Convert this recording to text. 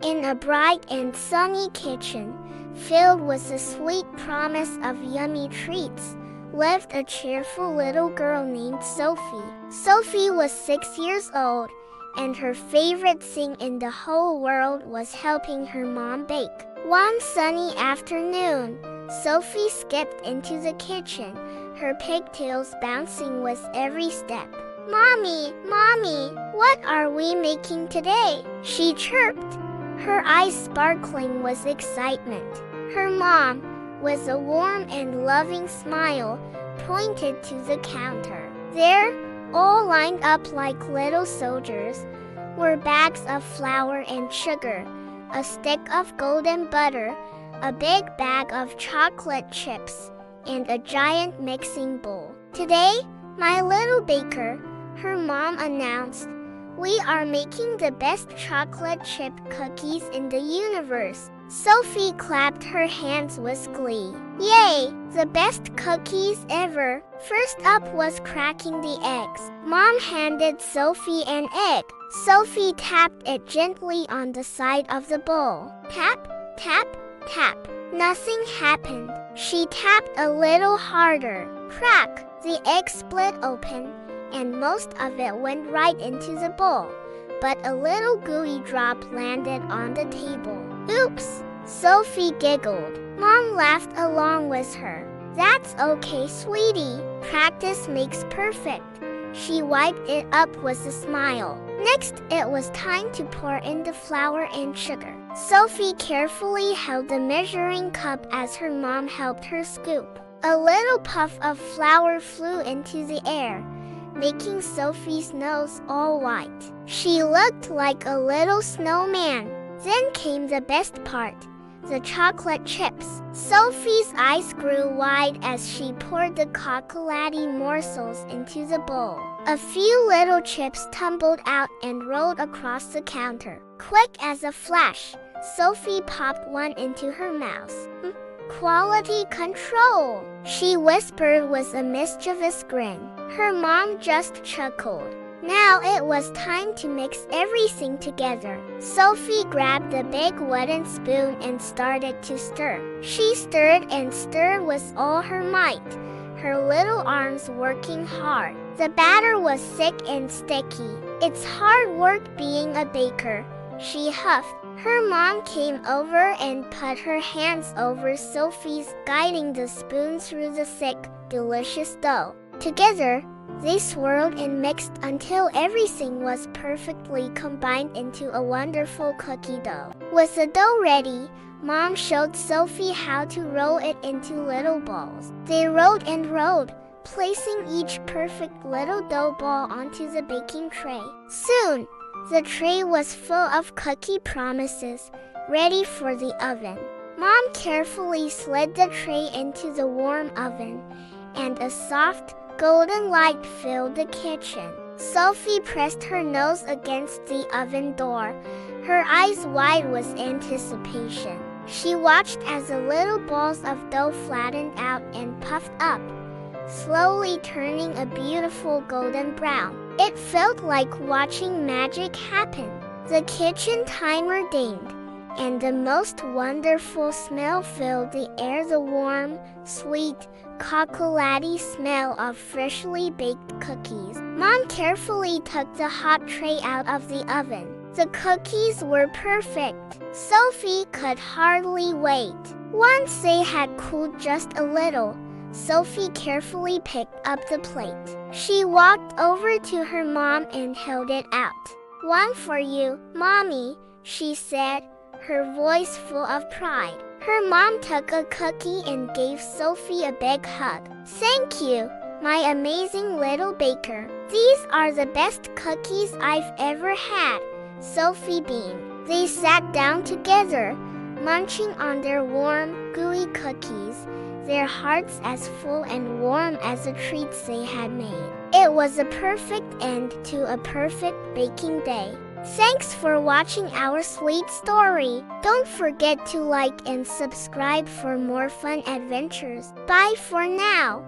In a bright and sunny kitchen, filled with the sweet promise of yummy treats, lived a cheerful little girl named Sophie. Sophie was 6 years old, and her favorite thing in the whole world was helping her mom bake. One sunny afternoon, Sophie skipped into the kitchen, her pigtails bouncing with every step. "Mommy, Mommy, what are we making today?" she chirped, her eyes sparkling with excitement. Her mom, with a warm and loving smile, pointed to the counter. There, all lined up like little soldiers, were bags of flour and sugar, a stick of golden butter, a big bag of chocolate chips, and a giant mixing bowl. "Today, my little baker," her mom announced, "we are making the best chocolate chip cookies in the universe." Sophie clapped her hands with glee. "Yay! The best cookies ever!" First up was cracking the eggs. Mom handed Sophie an egg. Sophie tapped it gently on the side of the bowl. Tap, tap, tap. Nothing happened. She tapped a little harder. Crack! The egg split open, and most of it went right into the bowl. But a little gooey drop landed on the table. "Oops!" Sophie giggled. Mom laughed along with her. "That's okay, sweetie. Practice makes perfect." She wiped it up with a smile. Next, it was time to pour in the flour and sugar. Sophie carefully held the measuring cup as her mom helped her scoop. A little puff of flour flew into the air, making Sophie's nose all white. She looked like a little snowman. Then came the best part, the chocolate chips. Sophie's eyes grew wide as she poured the chocolatey morsels into the bowl. A few little chips tumbled out and rolled across the counter. Quick as a flash, Sophie popped one into her mouth. "Quality control," she whispered with a mischievous grin. Her mom just chuckled. Now it was time to mix everything together. Sophie grabbed the big wooden spoon and started to stir. She stirred and stirred with all her might, her little arms working hard. The batter was thick and sticky. "It's hard work being a baker," she huffed. Her mom came over and put her hands over Sophie's, guiding the spoon through the thick, delicious dough. Together, they swirled and mixed until everything was perfectly combined into a wonderful cookie dough. With the dough ready, Mom showed Sophie how to roll it into little balls. They rolled and rolled, placing each perfect little dough ball onto the baking tray. Soon, the tray was full of cookie promises, ready for the oven. Mom carefully slid the tray into the warm oven, and a soft, golden light filled the kitchen. Sophie pressed her nose against the oven door, her eyes wide with anticipation. She watched as the little balls of dough flattened out and puffed up, slowly turning a beautiful golden brown. It felt like watching magic happen. The kitchen timer dinged, and the most wonderful smell filled the air, the warm, sweet, chocolatey smell of freshly baked cookies. Mom carefully took the hot tray out of the oven. The cookies were perfect. Sophie could hardly wait. Once they had cooled just a little, Sophie carefully picked up the plate. She walked over to her mom and held it out. "One for you, Mommy," she said, her voice full of pride. Her mom took a cookie and gave Sophie a big hug. "Thank you, my amazing little baker. These are the best cookies I've ever had," Sophie beamed. They sat down together, munching on their warm, gooey cookies, their hearts as full and warm as the treats they had made. It was a perfect end to a perfect baking day. Thanks for watching our sweet story. Don't forget to like and subscribe for more fun adventures. Bye for now.